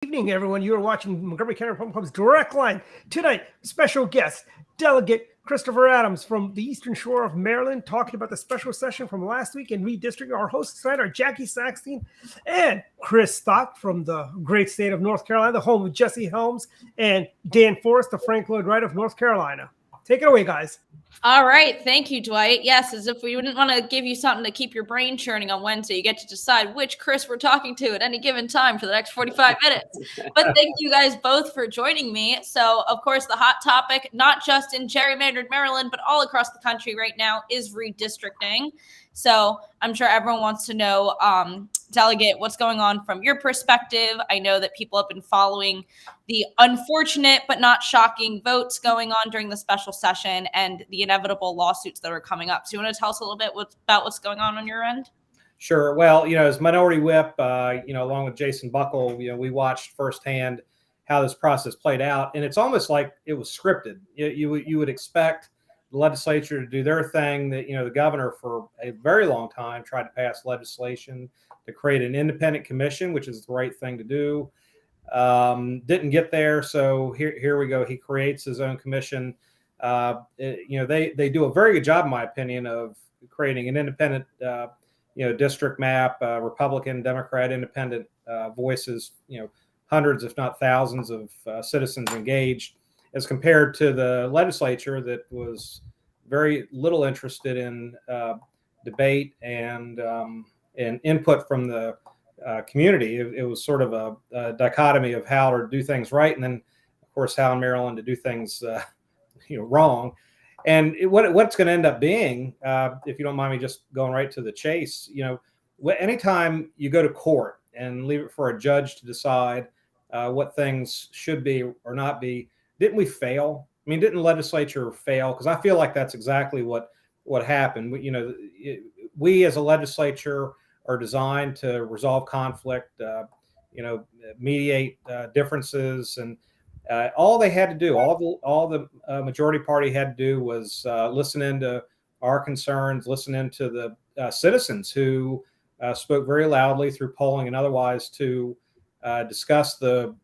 Evening, everyone. You are watching Montgomery County Republican Club's Direct Line. Tonight, special guest, Delegate Christopher Adams from the Eastern Shore of Maryland, talking about the special session from last week in redistricting. Our hosts tonight are Jackie Saxton and Chris Stock from the great state of North Carolina, the home of Jesse Helms, and Dan Forrest, the Frank Lloyd Wright of North Carolina. Take it away, guys. All right. Thank you, Dwight. Yes, as if we wouldn't want to give you something to keep your brain churning on Wednesday, you get to decide which Chris we're talking to at any given time for the next 45 minutes. But thank you guys both for joining me. So, of course, the hot topic, not just in gerrymandered Maryland, but all across the country right now, is redistricting. So I'm sure everyone wants to know, Delegate, what's going on from your perspective. I know that people have been following the unfortunate but not shocking votes going on during the special session and the inevitable lawsuits that are coming up. So you want to tell us a little bit about what's going on your end? Sure. Well, as Minority Whip, along with Jason Buckle, we watched firsthand how this process played out. And it's almost like it was scripted. You would expect the legislature to do their thing. That the governor for a very long time tried to pass legislation to create an independent commission, which is the right thing to do. Didn't get there, so here we go. He creates his own commission. They do a very good job, in my opinion, of creating an independent district map, Republican, Democrat, independent voices. Hundreds, if not thousands, of citizens engaged, as compared to the legislature that was very little interested in debate and input from the community. It was sort of a dichotomy of how to do things right, and then, of course, how in Maryland to do things wrong. And what's going to end up being, if you don't mind me just going right to the chase, anytime you go to court and leave it for a judge to decide what things should be or not be, didn't we fail? I mean, didn't the legislature fail? Because I feel like that's exactly what happened. We as a legislature are designed to resolve conflict, mediate differences, and all they had to do, all the majority party had to do was listen into our concerns, listen into the citizens who spoke very loudly through polling and otherwise to discuss the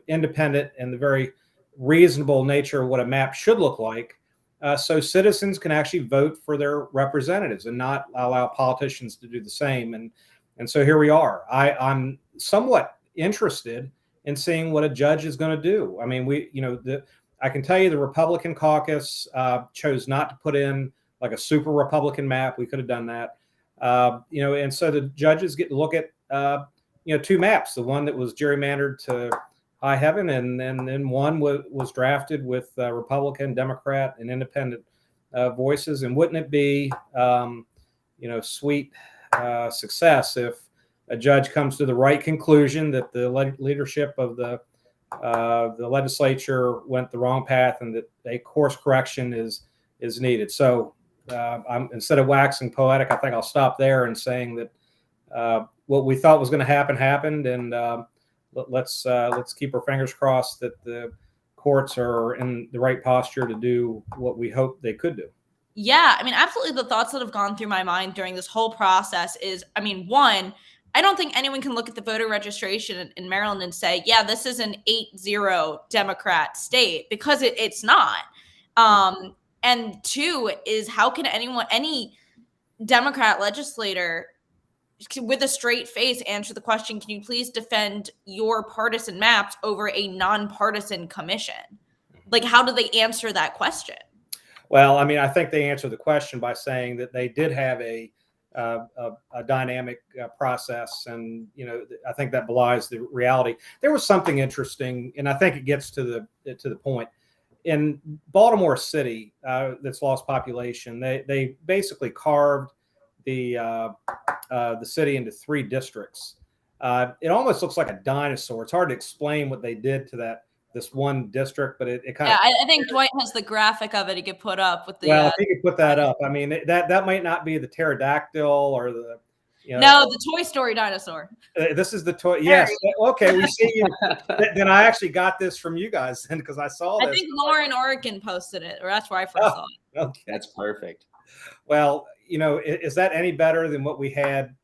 independent and the very reasonable nature of what a map should look like. So citizens can actually vote for their representatives and not allow politicians to do the same. And so here we are. I'm somewhat interested in seeing what a judge is going to do. I mean, I can tell you the Republican caucus chose not to put in like a super Republican map. We could have done that. And so the judges get to look at, two maps, the one that was gerrymandered to high heaven, and then one was drafted with Republican, Democrat, and independent voices. And wouldn't it be, sweet success if a judge comes to the right conclusion that the leadership of the legislature went the wrong path and that a course correction is needed. So instead of waxing poetic, I think I'll stop there and saying that what we thought was going to happen happened, and let's keep our fingers crossed that the courts are in the right posture to do what we hope they could do. Yeah, I mean, absolutely. The thoughts that have gone through my mind during this whole process is, one, I don't think anyone can look at the voter registration in Maryland and say, yeah, this is an 8-0 Democrat state, because it's not. And two is, how can any Democrat legislator with a straight face answer the question, can you please defend your partisan maps over a nonpartisan commission? Like, how do they answer that question? Well, I mean, I think they answered the question by saying that they did have a dynamic process, and I think that belies the reality. There was something interesting, and I think it gets to the point. In Baltimore City, that's lost population, they basically carved the city into 3 districts. It almost looks like a dinosaur. It's hard to explain what they did to this one district, but it kind of. Yeah, I think Dwight has the graphic of it he could put up with the. Well, if he could put that up, I mean, that might not be the pterodactyl or the. No, the Toy Story dinosaur. This is the toy. Yes. Okay, we see you. Then I actually got this from you guys, then, because I saw this. I think Lauren Oregon posted it, or that's where I first saw it. Okay, that's perfect. Well, is that any better than what we had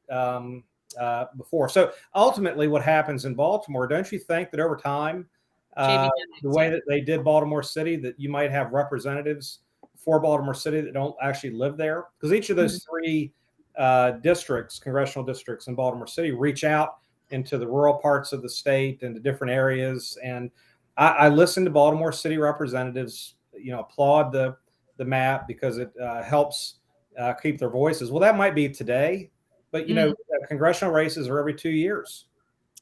before. So ultimately, what happens in Baltimore? Don't you think that over time, the way that they did Baltimore City, that you might have representatives for Baltimore City that don't actually live there? Because each of those three districts, congressional districts in Baltimore City, reach out into the rural parts of the state and to different areas. And I listen to Baltimore City representatives, applaud the map because it helps keep their voices. Well, that might be today, but congressional races are every 2 years.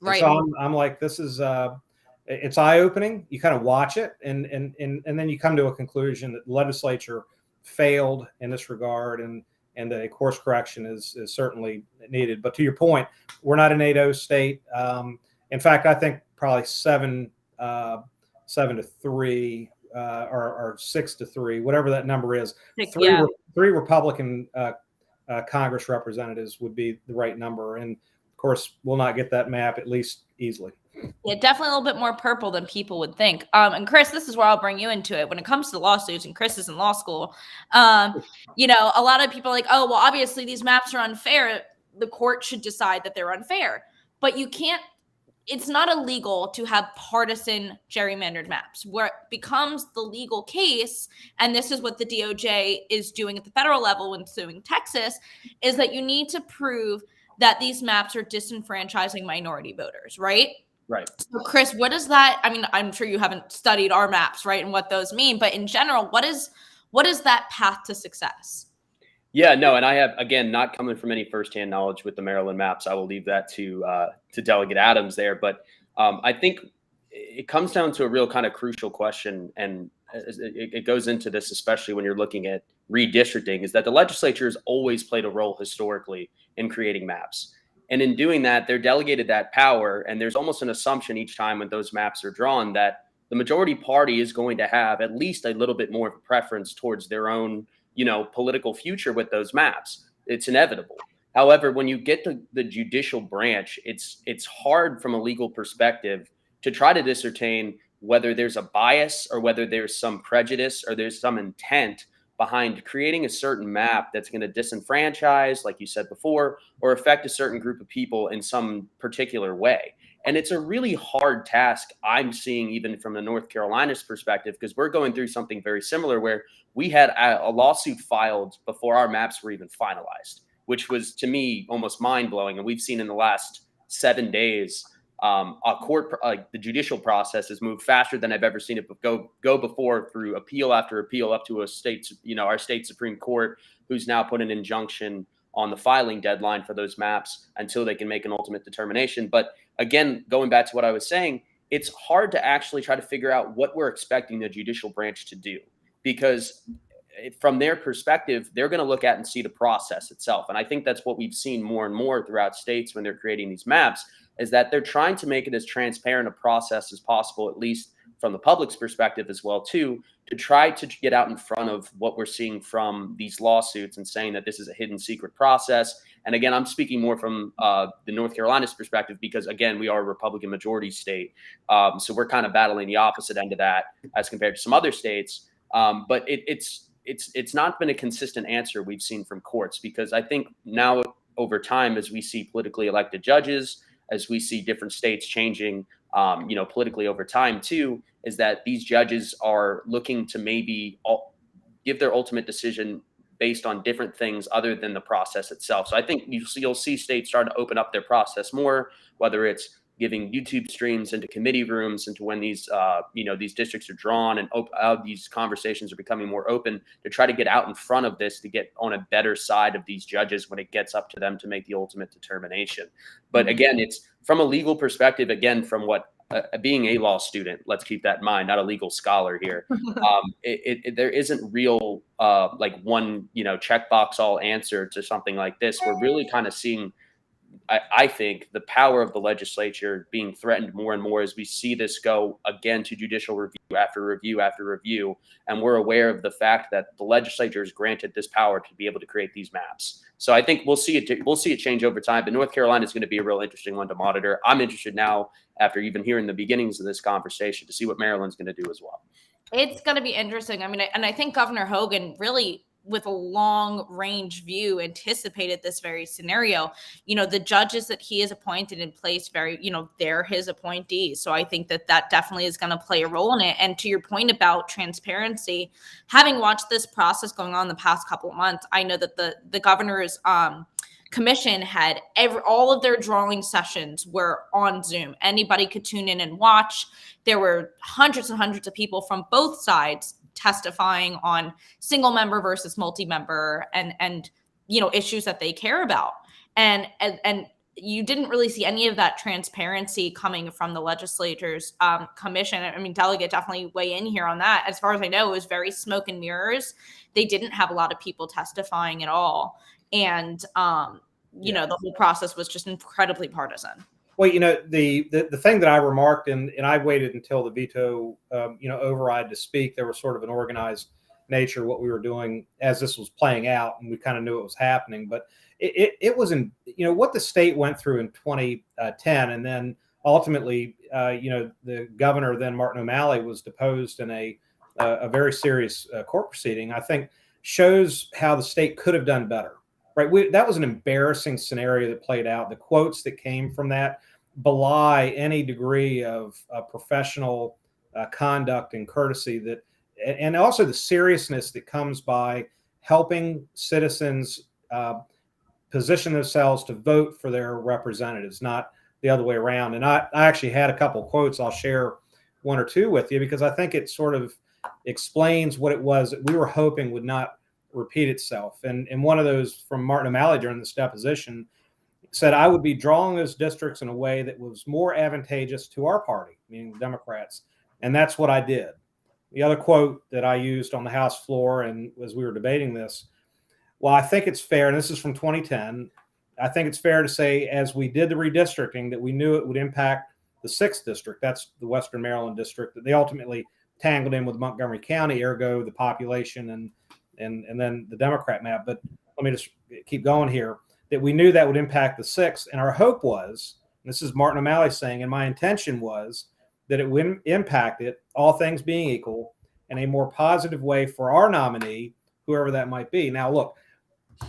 Right. And so I'm like, this is it's eye-opening. You kind of watch it, and then you come to a conclusion that the legislature failed in this regard, and a course correction is certainly needed. But to your point, we're not an 8-0 state. In fact, I think probably 7-3 or 6-3, whatever that number is. Three Republican Congress representatives would be the right number, and of course, we'll not get that map, at least easily. Yeah, definitely a little bit more purple than people would think. And Chris, this is where I'll bring you into it. When it comes to lawsuits, and Chris is in law school, a lot of people are like, oh, well, obviously these maps are unfair. The court should decide that they're unfair. But you can't, it's not illegal to have partisan gerrymandered maps. Where it becomes the legal case, and this is what the DOJ is doing at the federal level when suing Texas, is that you need to prove that these maps are disenfranchising minority voters, right? Right. So Chris, what is that? I mean, I'm sure you haven't studied our maps, right? And what those mean, but in general, what is that path to success? Yeah, no. And I have, again, not coming from any firsthand knowledge with the Maryland maps. I will leave that to Delegate Adams there. But I think it comes down to a real kind of crucial question. And it goes into this, especially when you're looking at redistricting, is that the legislature has always played a role historically in creating maps. And in doing that, they're delegated that power. And there's almost an assumption each time when those maps are drawn that the majority party is going to have at least a little bit more of a preference towards their own, political future with those maps. It's inevitable. However, when you get to the judicial branch, it's hard from a legal perspective to try to discern whether there's a bias or whether there's some prejudice or there's some intent behind creating a certain map that's going to disenfranchise, like you said before, or affect a certain group of people in some particular way. And it's a really hard task I'm seeing even from the North Carolina's perspective, because we're going through something very similar where we had a lawsuit filed before our maps were even finalized, which was to me almost mind-blowing. And we've seen in the last 7 days, the judicial process has moved faster than I've ever seen it go before, through appeal after appeal up to our state Supreme Court, who's now put an injunction on the filing deadline for those maps until they can make an ultimate determination. But again, going back to what I was saying, it's hard to actually try to figure out what we're expecting the judicial branch to do, because from their perspective, they're going to look at and see the process itself. And I think that's what we've seen more and more throughout states when they're creating these maps, is that they're trying to make it as transparent a process as possible, at least from the public's perspective as well, too, to try to get out in front of what we're seeing from these lawsuits and saying that this is a hidden secret process. And again, I'm speaking more from the North Carolina's perspective, because again, we are a Republican majority state. So we're kind of battling the opposite end of that as compared to some other states. But it's not been a consistent answer we've seen from courts, because I think now over time, as we see politically elected judges, as we see different states changing, politically over time too, is that these judges are looking to maybe give their ultimate decision based on different things other than the process itself. So I think you'll see states start to open up their process more, whether it's giving YouTube streams into committee rooms, into when these districts are drawn, and these conversations are becoming more open, to try to get out in front of this, to get on a better side of these judges when it gets up to them to make the ultimate determination. But again, it's from a legal perspective, again, from what being a law student, let's keep that in mind, not a legal scholar here. There isn't real one, checkbox all answer to something like this. We're really kind of seeing, I think, the power of the legislature being threatened more and more as we see this go again to judicial review after review after review. And we're aware of the fact that the legislature is granted this power to be able to create these maps. So I think we'll see it change over time. But North Carolina is going to be a real interesting one to monitor. I'm interested now, after even hearing the beginnings of this conversation, to see what Maryland's going to do as well. It's going to be interesting. I mean, and I think Governor Hogan really with a long range view anticipated this very scenario. The judges that he has appointed in place, they're his appointees. So I think that definitely is going to play a role in it. And to your point about transparency, having watched this process going on the past couple of months, I know that the governor's commission had all of their drawing sessions were on Zoom. Anybody could tune in and watch. There were hundreds and hundreds of people from both sides testifying on single member versus multi-member and issues that they care about. And you didn't really see any of that transparency coming from the legislature's commission. I mean, Delegate, definitely weigh in here on that. As far as I know, it was very smoke and mirrors. They didn't have a lot of people testifying at all. And, the whole process was just incredibly partisan. Well, the thing that I remarked, and I waited until the veto, override to speak. There was sort of an organized nature what we were doing as this was playing out, and we kind of knew it was happening. But it was what the state went through in 2010, and then ultimately, the governor then Martin O'Malley was deposed in a very serious court proceeding. I think shows how the state could have done better. Right, that was an embarrassing scenario that played out. The quotes that came from that belie any degree of professional conduct and courtesy and also the seriousness that comes by helping citizens position themselves to vote for their representatives, not the other way around. And I actually had a couple of quotes. I'll share one or two with you because I think it sort of explains what it was that we were hoping would not repeat itself. And one of those from Martin O'Malley during this deposition said, I would be drawing those districts in a way that was more advantageous to our party, meaning the Democrats. And that's what I did. The other quote that I used on the House floor and as we were debating this, well, I think it's fair, and this is from 2010, I think it's fair to say as we did the redistricting that we knew it would impact the 6th district. That's the Western Maryland district that they ultimately tangled in with Montgomery County, ergo the population and then the Democrat map. But let me just keep going here, that we knew that would impact the 6th. And our hope was, and this is Martin O'Malley saying, and my intention was that it would impact it, all things being equal, in a more positive way for our nominee, whoever that might be. Now, look,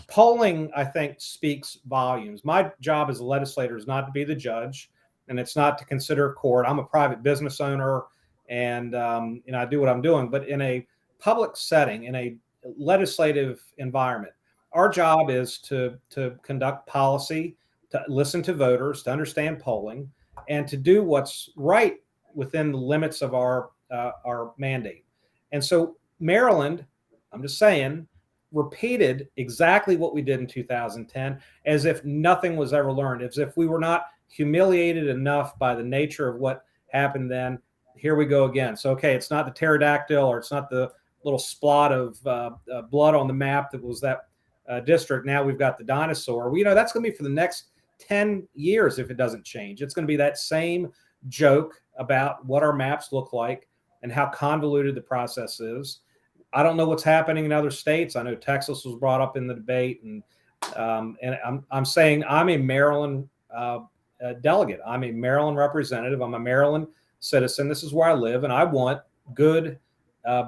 polling, I think, speaks volumes. My job as a legislator is not to be the judge, and it's not to consider court. I'm a private business owner, and I do what I'm doing. But in a public setting, in a legislative environment, our job is to conduct policy, to listen to voters, to understand polling, and to do what's right within the limits of our mandate. And so Maryland, I'm just saying, repeated exactly what we did in 2010, as if nothing was ever learned, as if we were not humiliated enough by the nature of what happened then. Here we go again. So, okay, it's not the pterodactyl, or it's not the little splot of blood on the map that was that district. Now we've got the dinosaur. That's going to be for the next 10 years if it doesn't change. It's going to be that same joke about what our maps look like and how convoluted the process is. I don't know what's happening in other states. I know Texas was brought up in the debate, and I'm saying I'm a Maryland delegate. I'm a Maryland representative. I'm a Maryland citizen. This is where I live, and I want good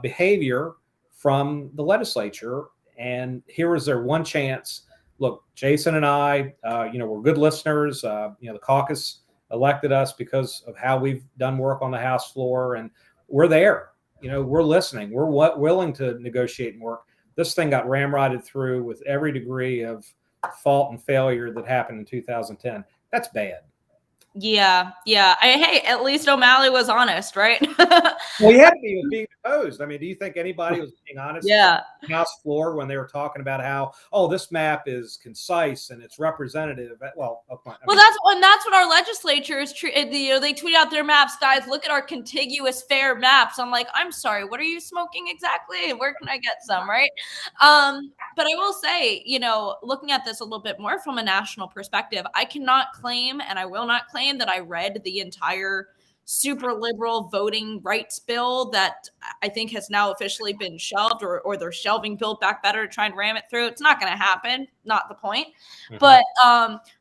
behavior from the legislature. And here is their one chance. Look, Jason and I, we're good listeners. The caucus elected us because of how we've done work on the House floor, and we're there. We're listening. We're willing to negotiate and work. This thing got ramrodded through with every degree of fault and failure that happened in 2010. That's bad. Yeah. Hey, at least O'Malley was honest, right? Well, he had to be being deposed. I mean, do you think anybody was being honest? Yeah. On the House floor when they were talking about how, this map is concise and it's representative. Well, okay. That's what our legislatures they tweet out their maps, guys. Look at our contiguous fair maps. I'm like, I'm sorry, what are you smoking exactly? Where can I get some, right? But I will say, looking at this a little bit more from a national perspective, I cannot claim, and I will not claim, that I read the entire super liberal voting rights bill that I think has now officially been shelved, or they're shelving Build Back Better to try and ram it through. It's not going to happen. Not the point. Mm-hmm. But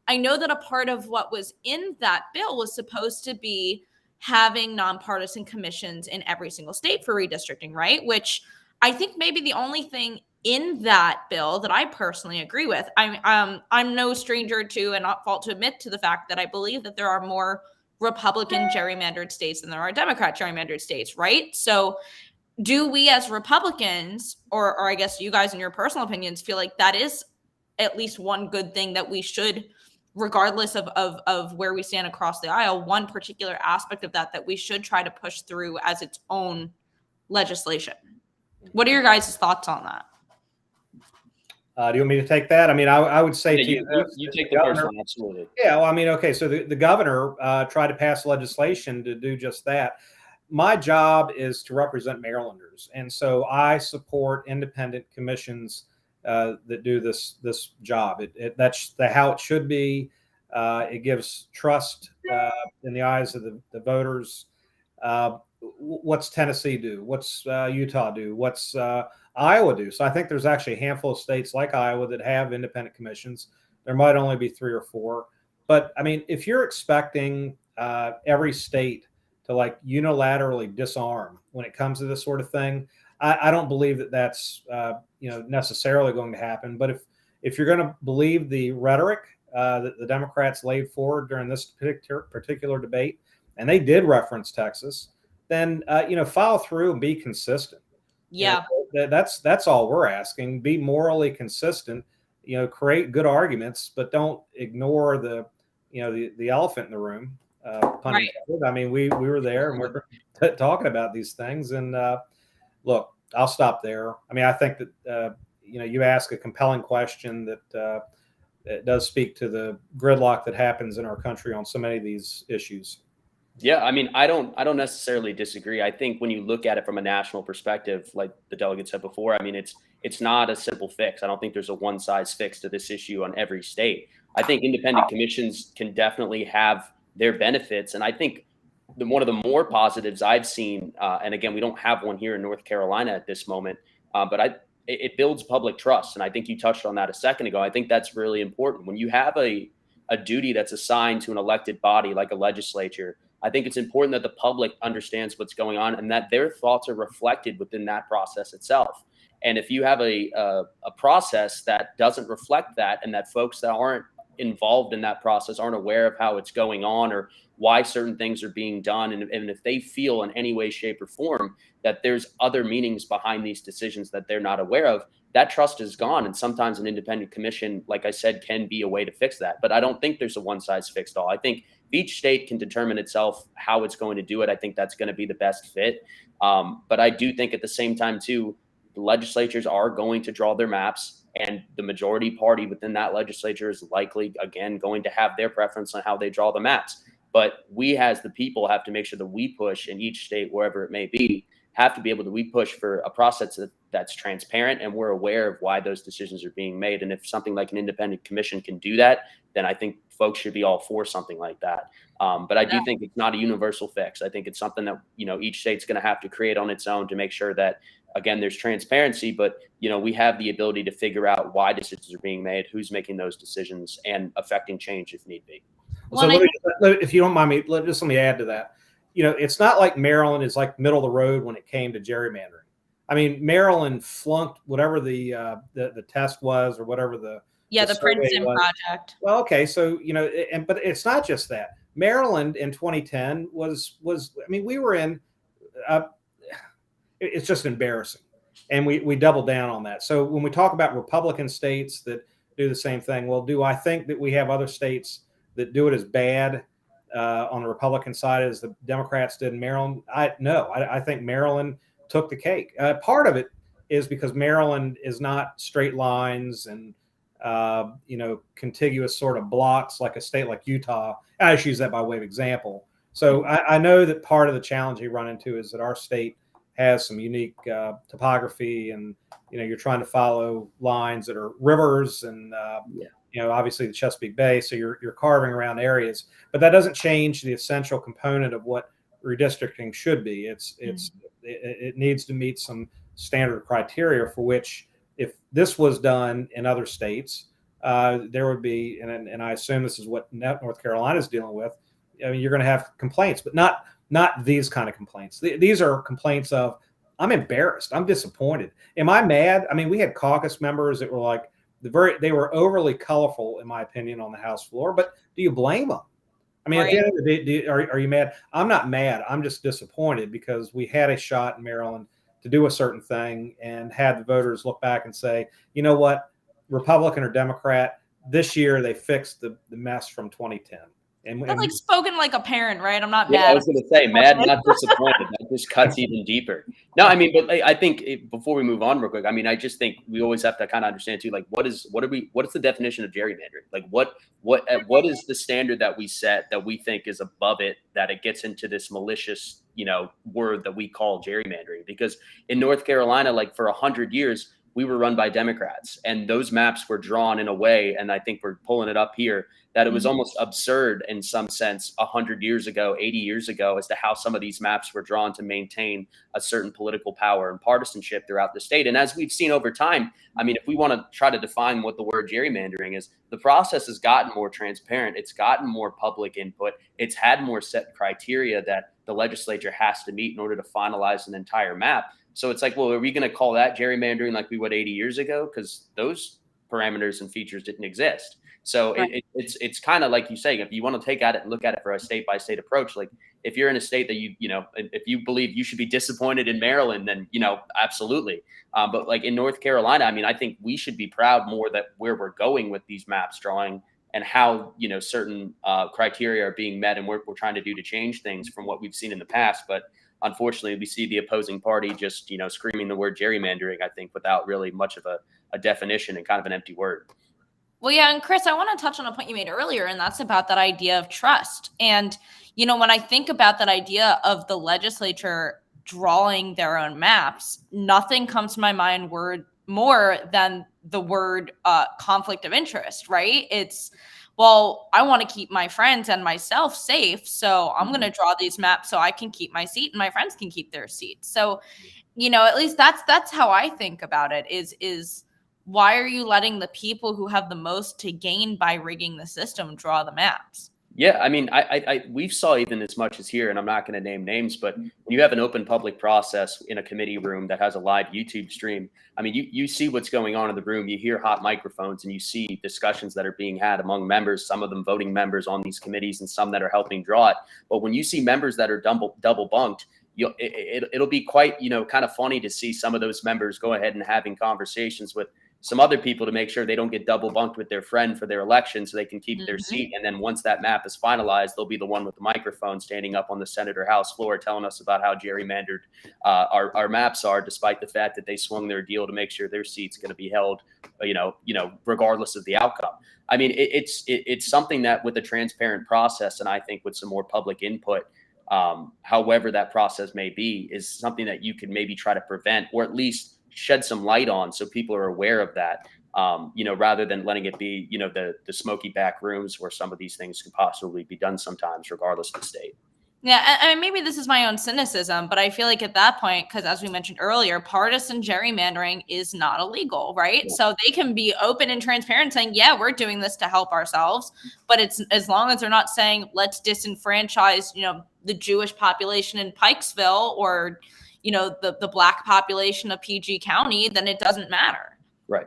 I know that a part of what was in that bill was supposed to be having nonpartisan commissions in every single state for redistricting, right? Which I think maybe the only thing in that bill that I personally agree with. I'm no stranger to, and not fault to admit to, the fact that I believe that there are more Republican gerrymandered states than there are Democrat gerrymandered states, right? So do we as Republicans, or I guess you guys in your personal opinions, feel like that is at least one good thing that we should, regardless of where we stand across the aisle, one particular aspect of that we should try to push through as its own legislation? What are your guys' thoughts on that? Do you want me to take that? I mean, I would say Yeah, you take the first one, absolutely. Yeah, well, I mean, okay, so the governor tried to pass legislation to do just that. My job is to represent Marylanders, and so I support independent commissions that do this job. That's how it should be. It gives trust in the eyes of the voters. What's Tennessee do? What's Utah do? What's Iowa do? So I think there's actually a handful of states like Iowa that have independent commissions. There might only be 3 or 4. But I mean, if you're expecting every state to like unilaterally disarm when it comes to this sort of thing, I don't believe that that's necessarily going to happen. But if you're going to believe the rhetoric that the Democrats laid forward during this particular debate, and they did reference Texas, then follow through and be consistent. Yeah, that's all we're asking. Be morally consistent. Create good arguments, but don't ignore the elephant in the room. Right. I mean, we were there and we're talking about these things. And look, I'll stop there. I mean, I think that you ask a compelling question that it does speak to the gridlock that happens in our country on so many of these issues. Yeah, I mean, I don't necessarily disagree. I think when you look at it from a national perspective, like the delegate said before, I mean, it's not a simple fix. I don't think there's a one size fix to this issue on every state. I think independent commissions can definitely have their benefits, and I think one of the more positives I've seen, and again, we don't have one here in North Carolina at this moment, but it builds public trust, and I think you touched on that a second ago. I think that's really important when you have a duty that's assigned to an elected body like a legislature. I think it's important that the public understands what's going on and that their thoughts are reflected within that process itself. And if you have a process that doesn't reflect that, and that folks that aren't involved in that process aren't aware of how it's going on or why certain things are being done, and if they feel in any way, shape, or form that there's other meanings behind these decisions that they're not aware of, that trust is gone. And sometimes an independent commission, like I said, can be a way to fix that. But I don't think there's a one size fits all. I think each state can determine itself how it's going to do it. I think that's going to be the best fit. But I do think at the same time, too, the legislatures are going to draw their maps, and the majority party within that legislature is likely, again, going to have their preference on how they draw the maps. But we as the people have to make sure that we push in each state, wherever it may be, have to be able to we push for a process that's transparent, and we're aware of why those decisions are being made. And if something like an independent commission can do that, then I think folks should be all for something like that. But I do think it's not a universal fix. I think it's something that, each state's going to have to create on its own to make sure that, again, there's transparency, but, we have the ability to figure out why decisions are being made, who's making those decisions, and affecting change if need be. So if you don't mind me, let me add to that. It's not like Maryland is like middle of the road when it came to gerrymandering. I mean, Maryland flunked whatever the test was, or whatever the Princeton project. Well, okay, so but it's not just that. Maryland in 2010 was I mean, we were in. It's just embarrassing, and we doubled down on that. So when we talk about Republican states that do the same thing, well, do I think that we have other states that do it as bad on the Republican side as the Democrats did in Maryland? No, I think Maryland took the cake. Part of it is because Maryland is not straight lines and contiguous sort of blocks like a state like Utah. I just use that by way of example. So I know that part of the challenge you run into is that our state has some unique topography, and you're trying to follow lines that are rivers and obviously the Chesapeake Bay. So you're carving around areas, but that doesn't change the essential component of what redistricting should be. It needs to meet some standard criteria for which, if this was done in other states, there would be, and I assume this is what North Carolina is dealing with. I mean, you're going to have complaints, but not these kind of complaints. These are complaints of I'm embarrassed. I'm disappointed. Am I mad? I mean, we had caucus members that were like they were overly colorful, in my opinion, on the House floor. But do you blame them? I mean, at the end of the day, are you mad? I'm not mad. I'm just disappointed because we had a shot in Maryland to do a certain thing and had the voters look back and say, you know what, Republican or Democrat, this year they fixed the mess from 2010. And like spoken like a parent, right? I'm not Yeah, mad. I was going to say, mad, not disappointed. That just cuts even deeper. No, I mean, but I think before we move on real quick, I mean, I just think we always have to kind of understand too, like, what is the definition of gerrymandering? Like, what is the standard that we set that we think is above it, that it gets into this malicious, word that we call gerrymandering? Because in North Carolina, like for 100 years, we were run by Democrats, and those maps were drawn in a way, and I think we're pulling it up here, that it was almost absurd in some sense 100 years ago, 80 years ago, as to how some of these maps were drawn to maintain a certain political power and partisanship throughout the state. And as we've seen over time, I mean, if we want to try to define what the word gerrymandering is, the process has gotten more transparent. It's gotten more public input. It's had more set criteria that the legislature has to meet in order to finalize an entire map. So it's like, well, are we going to call that gerrymandering like we would 80 years ago? Because those parameters and features didn't exist. So it's kind of like you say, if you want to take at it and look at it for a state by state approach, like if you're in a state that if you believe you should be disappointed in Maryland, then, absolutely. But like in North Carolina, I mean, I think we should be proud more that where we're going with these maps drawing and how, certain criteria are being met and what we're trying to do to change things from what we've seen in the past. But unfortunately, we see the opposing party just, screaming the word gerrymandering, I think, without really much of a definition and kind of an empty word. Well, yeah. And Chris, I want to touch on a point you made earlier, and that's about that idea of trust. And, when I think about that idea of the legislature drawing their own maps, nothing comes to my mind more than the word conflict of interest, right? It's, well, I want to keep my friends and myself safe, so I'm going to draw these maps so I can keep my seat and my friends can keep their seats. So, at least that's how I think about it is why are you letting the people who have the most to gain by rigging the system draw the maps? Yeah, I mean, we saw even as much as here, and I'm not going to name names, but when you have an open public process in a committee room that has a live YouTube stream, I mean, you see what's going on in the room, you hear hot microphones, and you see discussions that are being had among members, some of them voting members on these committees and some that are helping draw it. But when you see members that are double bunked, it'll be quite, kind of funny to see some of those members go ahead and having conversations with some other people to make sure they don't get double bunked with their friend for their election so they can keep their seat. And then once that map is finalized, they'll be the one with the microphone standing up on the Senate or House floor telling us about how gerrymandered our maps are, despite the fact that they swung their deal to make sure their seat's going to be held, regardless of the outcome. I mean, it's something that with a transparent process, and I think with some more public input, however that process may be, is something that you can maybe try to prevent or at least shed some light on so people are aware of that, rather than letting it be, the smoky back rooms where some of these things could possibly be done sometimes, regardless of the state. Yeah, and maybe this is my own cynicism, but I feel like at that point, because as we mentioned earlier, partisan gerrymandering is not illegal, right? Yeah. So they can be open and transparent saying, yeah, we're doing this to help ourselves, but it's as long as they're not saying, let's disenfranchise, the Jewish population in Pikesville or the black population of PG County, then it doesn't matter. Right.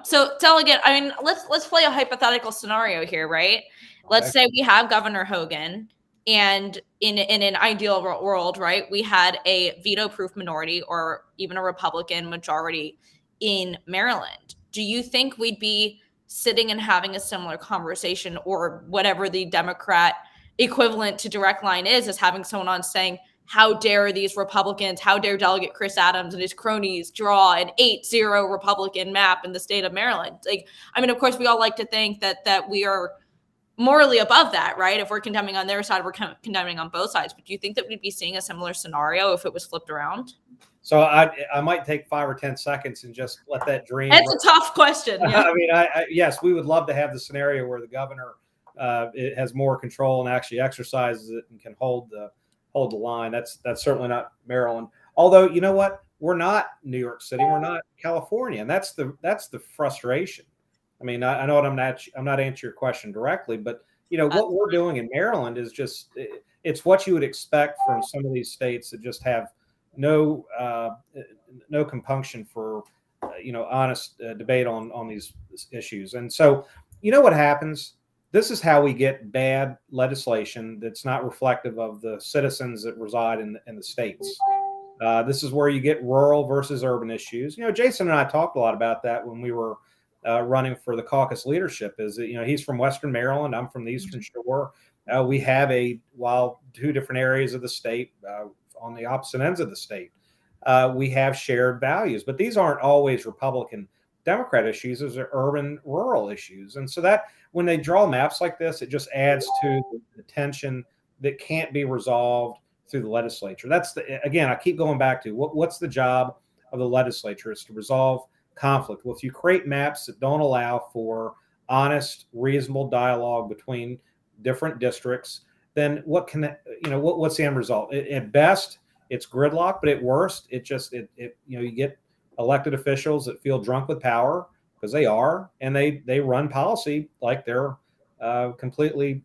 So delegate, I mean, let's play a hypothetical scenario here, right? Okay. Let's say we have Governor Hogan, and in an ideal world, right, we had a veto-proof minority or even a Republican majority in Maryland. Do you think we'd be sitting and having a similar conversation, or whatever the Democrat equivalent to direct line is having someone on saying, how dare these Republicans, how dare Delegate Chris Adams and his cronies draw an 8-0 Republican map in the state of Maryland? Like, I mean, of course, we all like to think that we are morally above that, right? If we're condemning on their side, we're condemning on both sides. But do you think that we'd be seeing a similar scenario if it was flipped around? So I might take 5 or 10 seconds and just let that dream. That's a tough question. Yeah. I mean, yes, we would love to have the scenario where the governor it has more control and actually exercises it and can hold the line. That's certainly not Maryland. Although, you know what? We're not New York City. We're not California. And that's the frustration. I mean, I know I'm not answering your question directly, but what we're doing in Maryland is just, it's what you would expect from some of these states that just have no compunction for honest debate on these issues. And so, what happens? This is how we get bad legislation that's not reflective of the citizens that reside in the states. This is where you get rural versus urban issues. Jason and I talked a lot about that when we were running for the caucus leadership. Is that he's from Western Maryland, I'm from the Eastern Shore. We have while two different areas of the state on the opposite ends of the state, we have shared values, but these aren't always Republican Democrat issues. Those are urban rural issues. And so that when they draw maps like this, it just adds to the tension that can't be resolved through the legislature. Again, I keep going back to what's the job of the legislature is to resolve conflict. Well, if you create maps that don't allow for honest, reasonable dialogue between different districts, then what's the end result? At best, it's gridlock, but at worst, you get elected officials that feel drunk with power, because they are, and they run policy like they're completely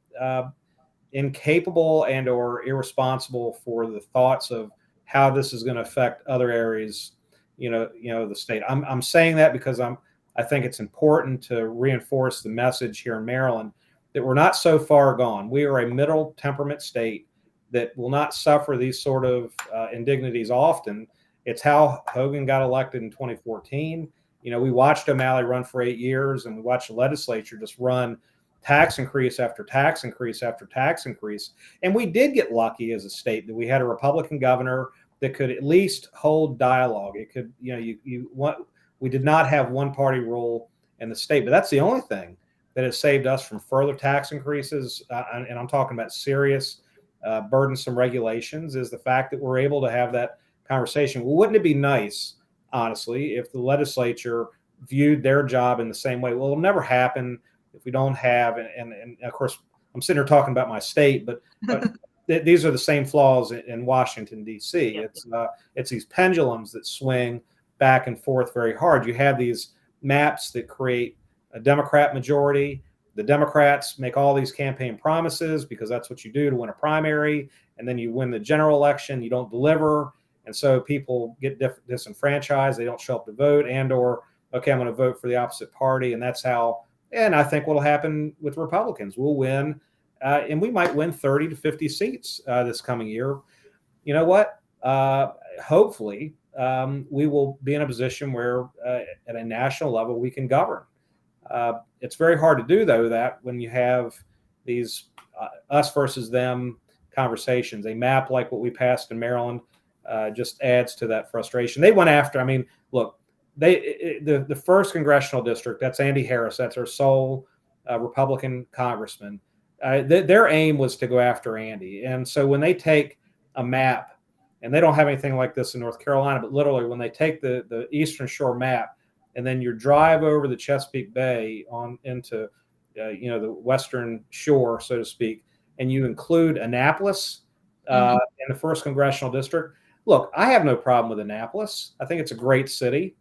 incapable and or irresponsible for the thoughts of how this is going to affect other areas, the state. I'm saying that because I think it's important to reinforce the message here in Maryland that we're not so far gone. We are a middle temperament state that will not suffer these sort of indignities often. It's how Hogan got elected in 2014. We watched O'Malley run for 8 years, and we watched the legislature just run tax increase after tax increase after tax increase. And we did get lucky as a state that we had a Republican governor that could at least hold dialogue. It could, we did not have one party rule in the state, but that's the only thing that has saved us from further tax increases. And I'm talking about serious, burdensome regulations, is the fact that we're able to have that conversation. Well, wouldn't it be nice, honestly, if the legislature viewed their job in the same way? Well, it'll never happen if we don't have, and of course, I'm sitting here talking about my state, but these are the same flaws in Washington, D.C. It's these pendulums that swing back and forth very hard. You have these maps that create a Democrat majority. The Democrats make all these campaign promises because that's what you do to win a primary, and then you win the general election, you don't deliver, and so people get disenfranchised. They don't show up to vote, and or, okay, I'm going to vote for the opposite party, and that's how. And I think what'll happen with Republicans, we'll win, and we might win 30 to 50 seats this coming year. You know what? Hopefully, we will be in a position where at a national level we can govern. It's very hard to do, though, that when you have these us versus them conversations. A map like what we passed in Maryland just adds to that frustration. They went after, look, the first congressional district, that's Andy Harris, that's our sole Republican congressman. Their aim was to go after Andy. And so when they take a map, and they don't have anything like this in North Carolina, but literally when they take the Eastern Shore map, and then you drive over the Chesapeake Bay on into the Western Shore, so to speak, and you include Annapolis in the first congressional district. Look, I have no problem with Annapolis. I think it's a great city.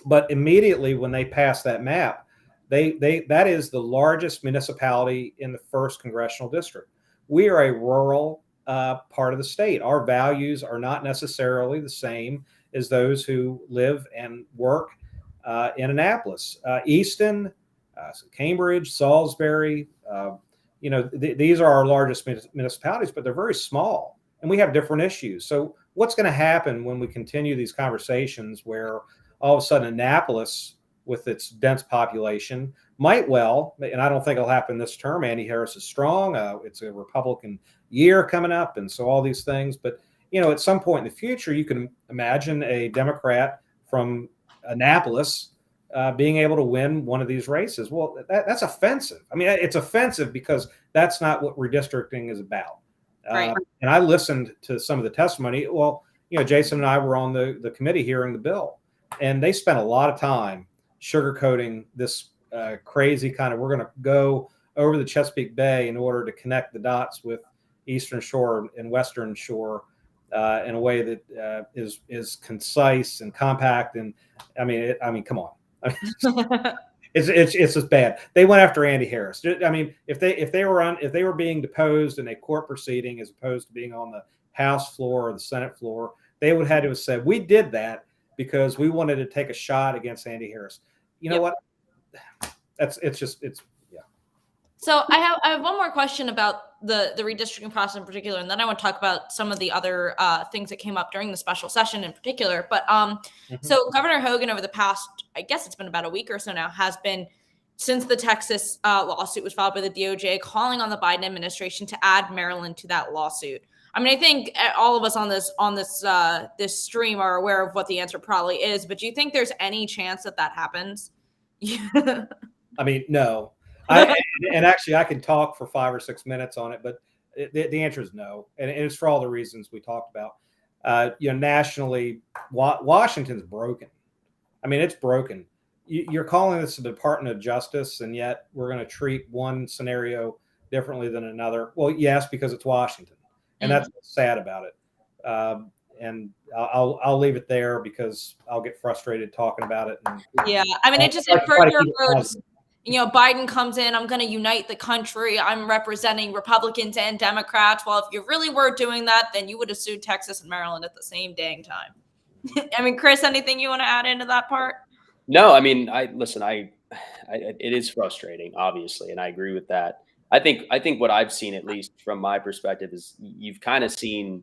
But immediately when they pass that map, that is the largest municipality in the first congressional district. We are a rural part of the state. Our values are not necessarily the same as those who live and work in Annapolis. Easton, Cambridge, Salisbury, these are our largest municipalities, but they're very small, and we have different issues. So what's going to happen when we continue these conversations where all of a sudden Annapolis, with its dense population, might well, and I don't think it'll happen this term, Andy Harris is strong, it's a Republican year coming up, and so all these things, but at some point in the future, you can imagine a Democrat from Annapolis being able to win one of these races. Well, that's offensive. It's offensive because that's not what redistricting is about. Right. And I listened to some of the testimony. Well, Jason and I were on the committee hearing the bill, and they spent a lot of time sugarcoating this crazy kind of, we're going to go over the Chesapeake Bay in order to connect the dots with Eastern Shore and Western Shore in a way that is concise and compact. And come on. It's just bad. They went after Andy Harris. If they were being deposed in a court proceeding as opposed to being on the House floor or the Senate floor, they would have had to have said, we did that because we wanted to take a shot against Andy Harris. You know what? It's. So I have one more question about the redistricting process in particular, and then I want to talk about some of the other things that came up during the special session in particular. But so Governor Hogan over the past, I guess it's been about a week or so now, has been, since the Texas lawsuit was filed by the DOJ, calling on the Biden administration to add Maryland to that lawsuit. I mean, I think all of us on this stream are aware of what the answer probably is, but do you think there's any chance that happens? I mean, no. And actually, I can talk for 5 or 6 minutes on it, but the answer is no, and it's for all the reasons we talked about. Nationally, Washington's broken. I mean, it's broken. You're calling this a Department of Justice, and yet we're going to treat one scenario differently than another. Well, yes, because it's Washington, and that's what's sad about it. And I'll leave it there because I'll get frustrated talking about it. And, yeah, I mean, it further proves. Biden comes in, I'm going to unite the country. I'm representing Republicans and Democrats. Well, if you really were doing that, then you would have sued Texas and Maryland at the same dang time. I mean, Chris, anything you want to add into that part? No, I mean, it is frustrating, obviously, and I agree with that. I think what I've seen, at least from my perspective, is you've kind of seen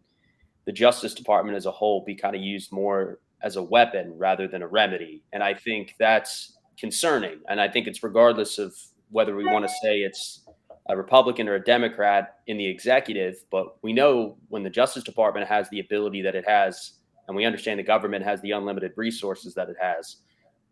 the Justice Department as a whole be kind of used more as a weapon rather than a remedy. And I think that's concerning. And I think it's regardless of whether we want to say it's a Republican or a Democrat in the executive, but we know when the Justice Department has the ability that it has, and we understand the government has the unlimited resources that it has,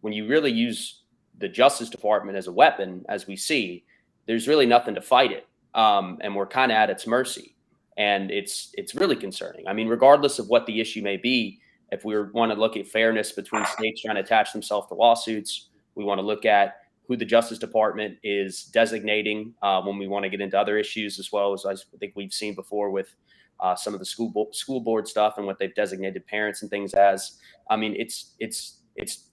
when you really use the Justice Department as a weapon, as we see, there's really nothing to fight it. And we're kind of at its mercy. And it's really concerning. I mean, regardless of what the issue may be, if we want to look at fairness between states trying to attach themselves to lawsuits, we want to look at who the Justice Department is designating when we want to get into other issues, as well as I think we've seen before with some of the school board stuff and what they've designated parents and things as. I mean, it's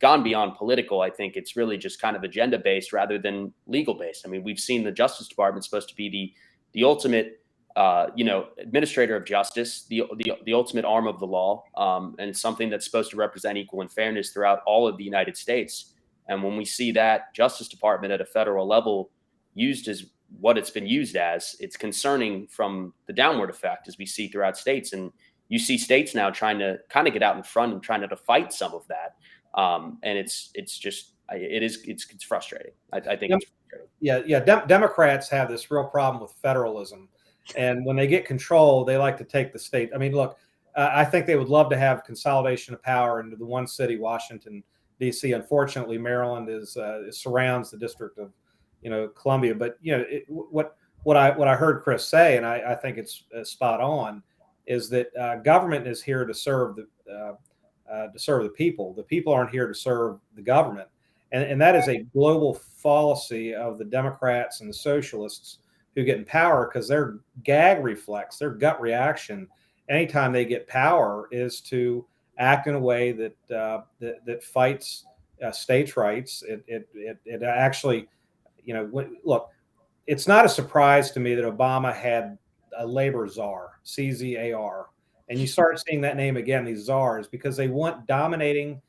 gone beyond political. I think it's really just kind of agenda based rather than legal based. I mean, we've seen the Justice Department supposed to be the ultimate administrator of justice, the ultimate arm of the law, and it's something that's supposed to represent equal and fairness throughout all of the United States. And when we see that Justice Department at a federal level used as what it's been used as, it's concerning from the downward effect as we see throughout states. And you see states now trying to kind of get out in front and trying to fight some of that. And it's frustrating. I think it's frustrating. Yeah. Democrats have this real problem with federalism. And when they get control, they like to take the state. I mean, look, I think they would love to have consolidation of power into the one city, Washington, D.C. Unfortunately, Maryland surrounds the District of, Columbia. But what I heard Chris say, and I think it's spot on, is that government is here to serve the people. The people aren't here to serve the government, and that is a global fallacy of the Democrats and the socialists who get in power, because their gag reflex, their gut reaction, anytime they get power, is to act in a way that fights states' rights. It actually, look, it's not a surprise to me that Obama had a labor czar, CZAR, and you start seeing that name again, these czars, because they want dominating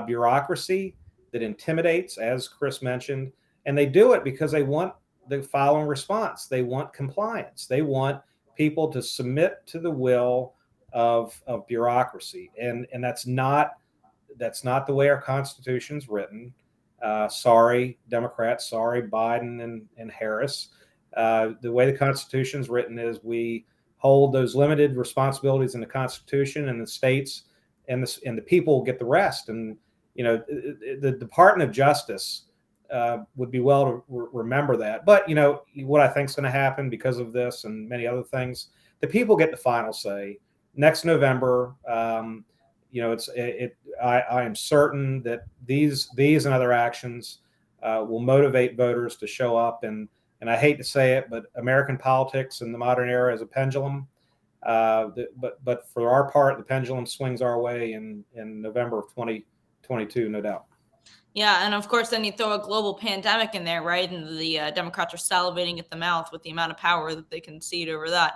bureaucracy that intimidates, as Chris mentioned, and they do it because they want the following response. They want compliance. They want people to submit to the will of bureaucracy, and that's not the way our Constitution's written. Sorry, Democrats. Sorry, Biden and Harris. The way the Constitution's written is we hold those limited responsibilities in the Constitution, and the states and the people get the rest. And the Department of Justice would be well to remember that. But what I think is going to happen because of this and many other things, the people get the final say. Next November, I am certain that these and other actions will motivate voters to show up. And I hate to say it, but American politics in the modern era is a pendulum. But for our part, the pendulum swings our way in November of 2022, no doubt. Yeah, and of course, then you throw a global pandemic in there, right? And the Democrats are salivating at the mouth with the amount of power that they concede over that.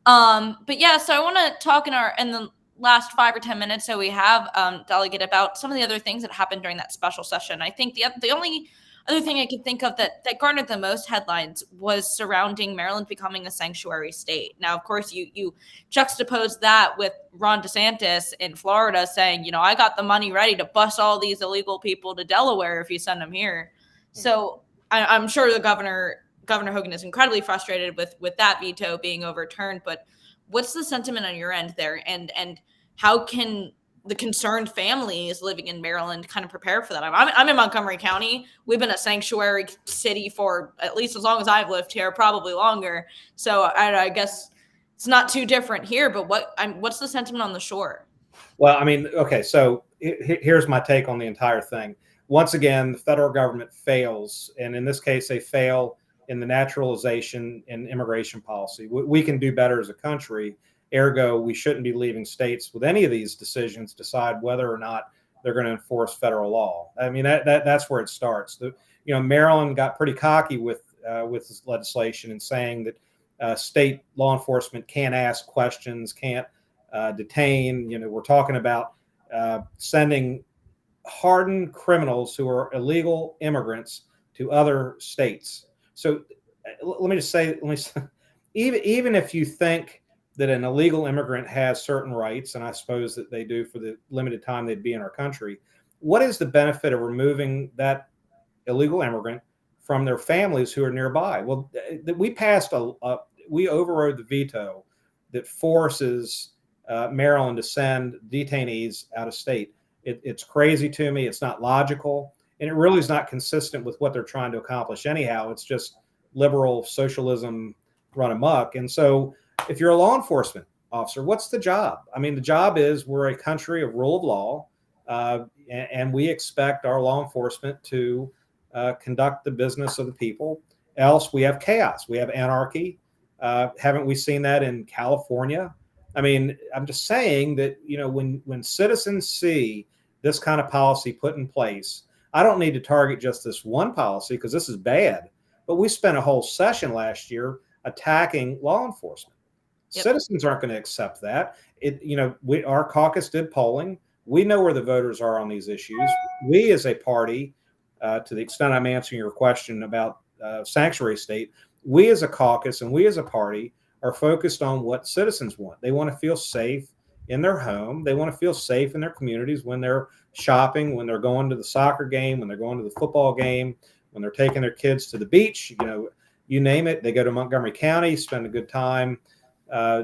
But yeah, so I want to talk in the last 5 or 10 minutes so we have, Delegate, about some of the other things that happened during that special session. I think the only other thing I could think of that garnered the most headlines was surrounding Maryland becoming a sanctuary state. Now, of course, you juxtapose that with Ron DeSantis in Florida saying, you know, I got the money ready to bus all these illegal people to Delaware if you send them here. So I'm sure the Governor Hogan is incredibly frustrated with that veto being overturned. But what's the sentiment on your end there, and how can the concerned families living in Maryland kind of prepare for that? I'm in Montgomery County. We've been a sanctuary city for at least as long as I've lived here, probably longer. So I guess it's not too different here. But what's the sentiment on the shore? Well, I mean, okay, so here's my take on the entire thing. Once again, the federal government fails, and in this case, they fail in the naturalization and immigration policy. We can do better as a country. Ergo, we shouldn't be leaving states with any of these decisions decide whether or not they're going to enforce federal law. I mean, that's where it starts. Maryland got pretty cocky with this legislation and saying that state law enforcement can't ask questions, can't detain. We're talking about sending hardened criminals who are illegal immigrants to other states. So let me just say, even if you think that an illegal immigrant has certain rights, and I suppose that they do for the limited time they'd be in our country, what is the benefit of removing that illegal immigrant from their families who are nearby? Well, we overrode the veto that forces Maryland to send detainees out of state. It's crazy to me. It's not logical. And it really is not consistent with what they're trying to accomplish anyhow. It's just liberal socialism run amok. And so if you're a law enforcement officer, what's the job? I mean, the job is we're a country of rule of law, and we expect our law enforcement to conduct the business of the people. Else we have chaos. We have anarchy. Haven't we seen that in California? I mean, I'm just saying that, when citizens see this kind of policy put in place, I don't need to target just this one policy because this is bad. But we spent a whole session last year attacking law enforcement. Yep. Citizens aren't going to accept that. Our caucus did polling. We know where the voters are on these issues. We as a party, to the extent I'm answering your question about sanctuary state, we as a caucus and we as a party are focused on what citizens want. They want to feel safe in their home. They want to feel safe in their communities when they're shopping, when they're going to the soccer game, when they're going to the football game, when they're taking their kids to the beach, you name it. They go to Montgomery County, spend a good time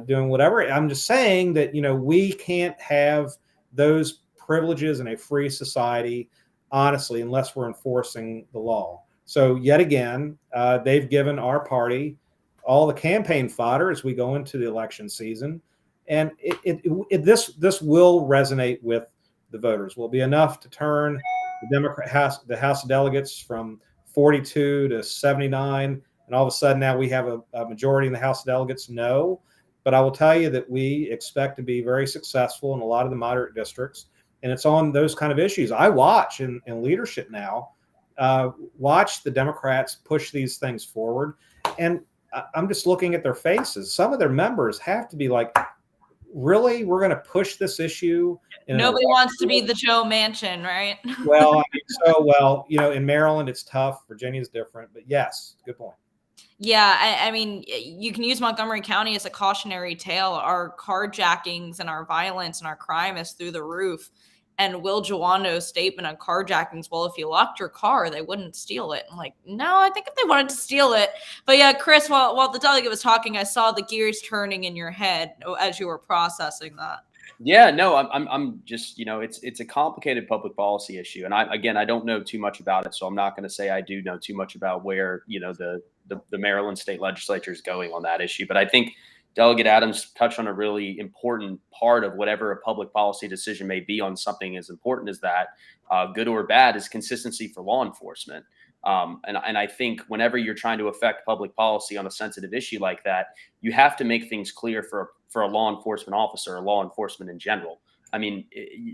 doing whatever. I'm just saying that, we can't have those privileges in a free society, honestly, unless we're enforcing the law. So yet again, they've given our party all the campaign fodder as we go into the election season. And this will resonate with the voters. Will be enough to turn the House of Delegates from 42 to 79. And all of a sudden now we have a majority in the House of Delegates? No. But I will tell you that we expect to be very successful in a lot of the moderate districts. And it's on those kind of issues. I watch in leadership now, watch the Democrats push these things forward. And I'm just looking at their faces. Some of their members have to be like, really? We're going to push this issue? Nobody wants to be the Joe Manchin, right? Well, in Maryland, it's tough. Virginia is different. But yes, good point. Yeah, I mean, you can use Montgomery County as a cautionary tale. Our carjackings and our violence and our crime is through the roof. And Will Joando's statement on carjackings, well, if you locked your car, they wouldn't steal it. I'm like, no, I think if they wanted to steal it. But yeah, Chris, while the delegate was talking, I saw the gears turning in your head as you were processing that. Yeah, no, I'm just, it's a complicated public policy issue. And I don't know too much about it. So I'm not going to say I do know too much about where, the Maryland state legislature is going on that issue. But I think Delegate Adams touched on a really important part of whatever a public policy decision may be on something as important as that, good or bad, is consistency for law enforcement. And I think whenever you're trying to affect public policy on a sensitive issue like that, you have to make things clear for a law enforcement officer or law enforcement in general. I mean,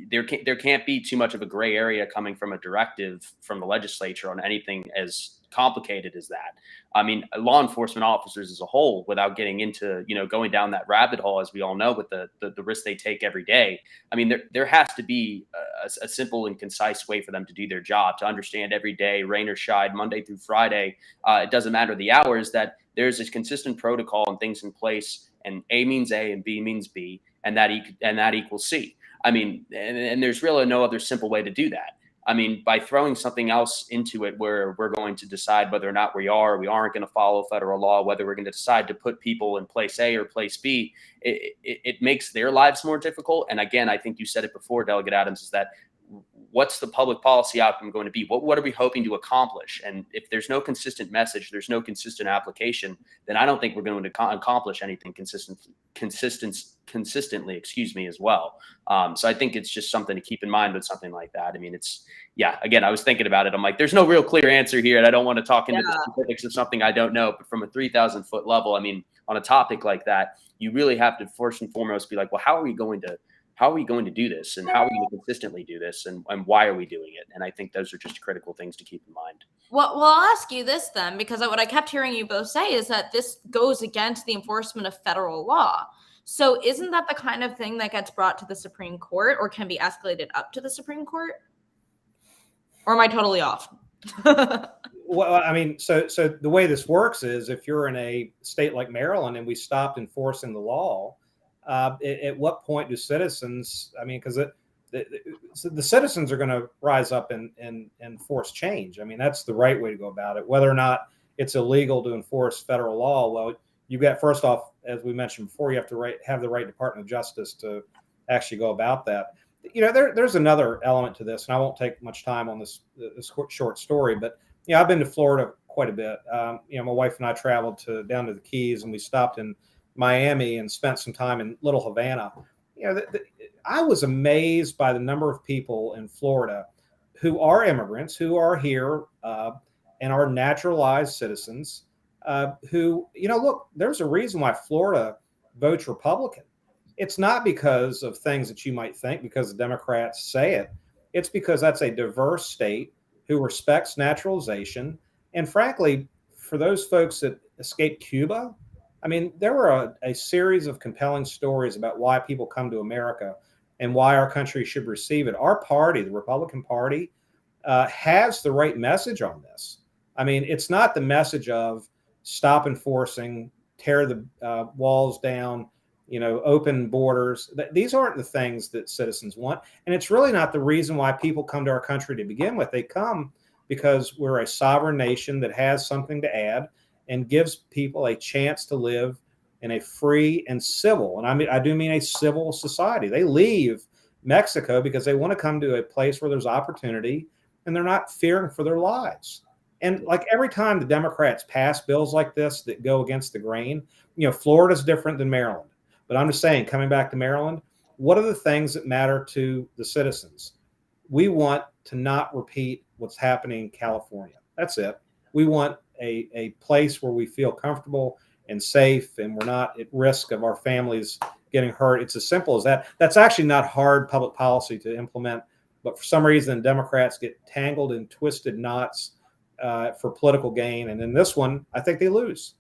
there can't be too much of a gray area coming from a directive from the legislature on anything as complicated as that. I mean, law enforcement officers as a whole, without getting into, going down that rabbit hole, as we all know, with the risks they take every day. I mean, there has to be a simple and concise way for them to do their job, to understand every day, rain or shine, Monday through Friday. It doesn't matter the hours, that there's this consistent protocol and things in place, and A means A and B means B, and that equals C. I mean, and there's really no other simple way to do that. I mean, by throwing something else into it where we're going to decide whether or not we aren't going to follow federal law, whether we're going to decide to put people in place A or place B, it makes their lives more difficult. And again, I think you said it before, Delegate Adams, is that what's the public policy outcome going to be? What are we hoping to accomplish? And if there's no consistent message, there's no consistent application, then I don't think we're going to accomplish anything consistently, as well. So I think it's just something to keep in mind with something like that. I mean, again, I was thinking about it. I'm like, there's no real clear answer here, and I don't want to talk into the specifics of something I don't know. But from a 3,000 foot level, I mean, on a topic like that, you really have to first and foremost be like, well, how are we going to do this, and how are we going to consistently do this, and why are we doing it? And I think those are just critical things to keep in mind. Well, I'll ask you this then, because what I kept hearing you both say is that this goes against the enforcement of federal law. So isn't that the kind of thing that gets brought to the Supreme Court, or can be escalated up to the Supreme Court? Or am I totally off? Well, I mean, so the way this works is, if you're in a state like Maryland and we stopped enforcing the law, at what point do citizens, I mean, because the citizens are going to rise up and force change. I mean, that's the right way to go about it. Whether or not it's illegal to enforce federal law, well, you got, first off, as we mentioned before, you have to have the right Department of Justice to actually go about that. There's another element to this, and I won't take much time on this short story, but I've been to Florida quite a bit. My wife and I traveled down to the Keys, and we stopped in Miami and spent some time in Little Havana. I was amazed by the number of people in Florida who are immigrants, who are here and are naturalized citizens, who, look, there's a reason why Florida votes Republican. It's not because of things that you might think, because the Democrats say it. It's because that's a diverse state who respects naturalization. And frankly, for those folks that escaped Cuba, I mean, there were a series of compelling stories about why people come to America and why our country should receive it. Our party, the Republican Party, has the right message on this. I mean, it's not the message of stop enforcing, tear the walls down, open borders. These aren't the things that citizens want. And it's really not the reason why people come to our country to begin with. They come because we're a sovereign nation that has something to add and gives people a chance to live in a free and civil, and I do mean a civil society. They leave Mexico because they want to come to a place where there's opportunity and they're not fearing for their lives. And like every time the Democrats pass bills like this that go against the grain, Florida's different than Maryland. But I'm just saying, coming back to Maryland, what are the things that matter to the citizens? We want to not repeat what's happening in California. That's it. We want a place where we feel comfortable and safe, and we're not at risk of our families getting hurt. It's as simple as that. That's actually not hard public policy to implement, but for some reason, Democrats get tangled in twisted knots for political gain. And in this one, I think they lose.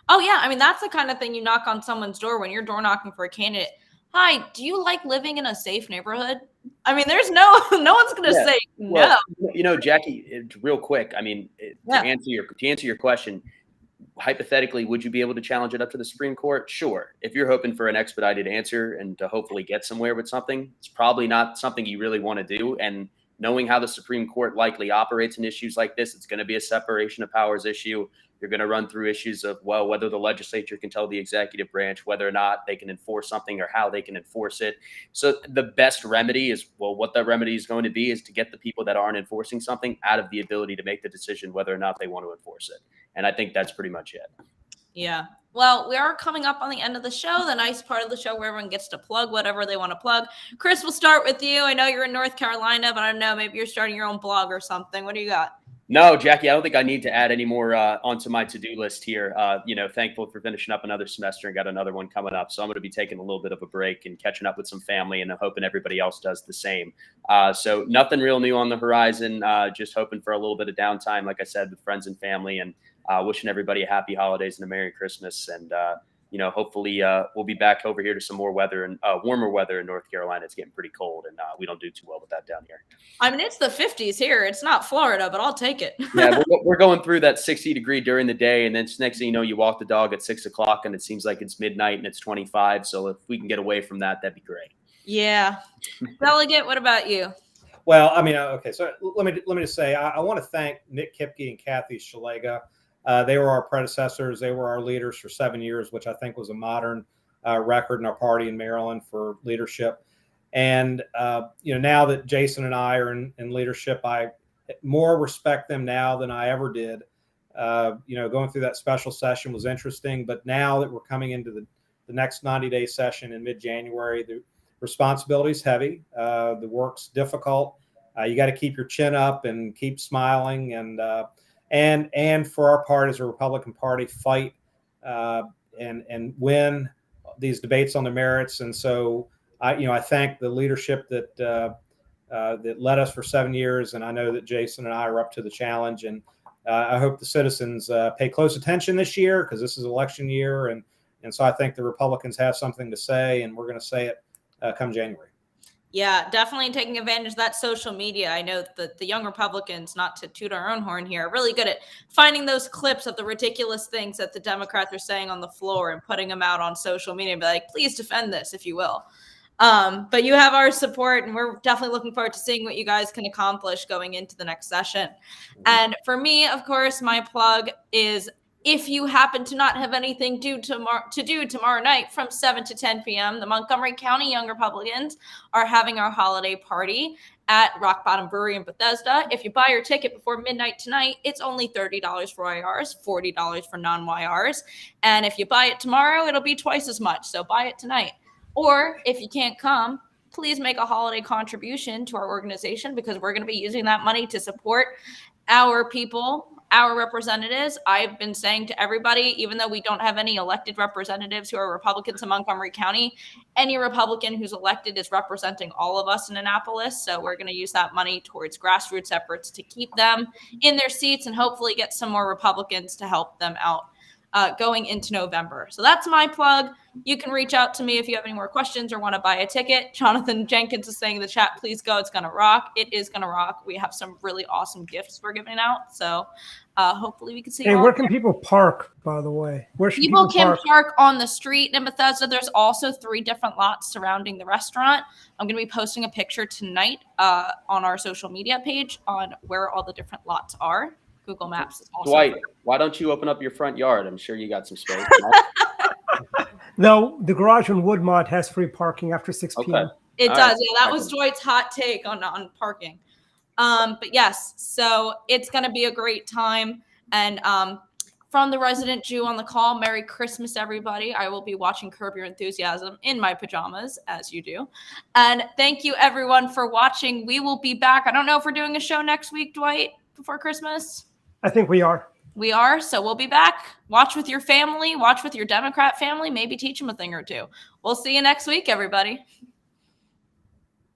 Oh, yeah. I mean, that's the kind of thing you knock on someone's door when you're door knocking for a candidate. Hi, do you like living in a safe neighborhood? I mean, there's no one's going to say no. Well, Jackie, real quick. I mean, to answer your question, hypothetically, would you be able to challenge it up to the Supreme Court? Sure. If you're hoping for an expedited answer and to hopefully get somewhere with something, it's probably not something you really want to do. And knowing how the Supreme Court likely operates in issues like this, it's going to be a separation of powers issue. You're going to run through issues of, well, whether the legislature can tell the executive branch whether or not they can enforce something or how they can enforce it. So the best remedy is, well, what that remedy is going to be is to get the people that aren't enforcing something out of the ability to make the decision whether or not they want to enforce it. And I think that's pretty much it. Yeah. Well, we are coming up on the end of the show, the nice part of the show where everyone gets to plug whatever they want to plug. Chris, we'll start with you. I know you're in North Carolina, but I don't know, maybe you're starting your own blog or something. What do you got? No, Jackie, I don't think I need to add any more onto my to-do list here. Thankful for finishing up another semester and got another one coming up. So I'm going to be taking a little bit of a break and catching up with some family, and I'm hoping everybody else does the same. So nothing real new on the horizon. Just hoping for a little bit of downtime, like I said, with friends and family, and wishing everybody a happy holidays and a Merry Christmas. And hopefully we'll be back over here to some more weather and warmer weather in North Carolina. It's getting pretty cold, and we don't do too well with that down here. I mean, it's the 50s here. It's not Florida, but I'll take it. Yeah, we're going through that 60-degree during the day, and then next thing you know, you walk the dog at 6 o'clock, and it seems like it's midnight and it's 25. So if we can get away from that, that'd be great. Yeah. Delegate, what about you? Well, I mean, okay. So let me just say, I want to thank Nick Kipke and Kathy Shalega. They were our predecessors. They were our leaders for 7 years, which I think was a modern record in our party in Maryland for leadership. And, now that Jason and I are in leadership, I more respect them now than I ever did. Going through that special session was interesting, but now that we're coming into the next 90-day session in mid-January, the responsibility is heavy. The work's difficult. You got to keep your chin up and keep smiling, and for our part as a Republican Party, fight and win these debates on the merits. And so I thank the leadership that led us for 7 years, and I know that Jason and I are up to the challenge. And I hope the citizens pay close attention this year, because this is election year, and so I think the Republicans have something to say, and we're going to say it come January. Yeah, definitely taking advantage of that social media. I know that the young Republicans, not to toot our own horn here, are really good at finding those clips of the ridiculous things that the Democrats are saying on the floor and putting them out on social media and be like, please defend this, if you will. But you have our support, and we're definitely looking forward to seeing what you guys can accomplish going into the next session. And for me, of course, my plug is, if you happen to not have anything to do tomorrow night from 7 to 10 p.m., the Montgomery County Young Republicans are having our holiday party at Rock Bottom Brewery in Bethesda. If you buy your ticket before midnight tonight, it's only $30 for YRs, $40 for non-YRs. And if you buy it tomorrow, it'll be twice as much. So buy it tonight. Or if you can't come, please make a holiday contribution to our organization, because we're going to be using that money to support our people, our representatives. I've been saying to everybody, even though we don't have any elected representatives who are Republicans in Montgomery County, any Republican who's elected is representing all of us in Annapolis. So we're going to use that money towards grassroots efforts to keep them in their seats and hopefully get some more Republicans to help them out going into November. So that's my plug. You can reach out to me if you have any more questions or want to buy a ticket. Jonathan Jenkins is saying in the chat, please go. It's going to rock. It is going to rock. We have some really awesome gifts we're giving out. So hopefully we can see you all where can there. people park, by the way? Where should People can park? park on the street in Bethesda. There's also 3 different lots surrounding the restaurant. I'm going to be posting a picture tonight on our social media page on where all the different lots are. Google Maps is also Dwight, free. why don't you open up your front yard? I'm sure you got some space. No, the garage on Woodmont has free parking after 6 p.m. Okay. It All does. right. Yeah, that was Dwight's hot take on parking. But yes, so it's going to be a great time. And from the resident Jew on the call, Merry Christmas, everybody. I will be watching Curb Your Enthusiasm in my pajamas, as you do. And thank you, everyone, for watching. We will be back. I don't know if we're doing a show next week, Dwight, before Christmas. I think we are. We are. So we'll be back. Watch with your family. Watch with your Democrat family. Maybe teach them a thing or two. We'll see you next week, everybody.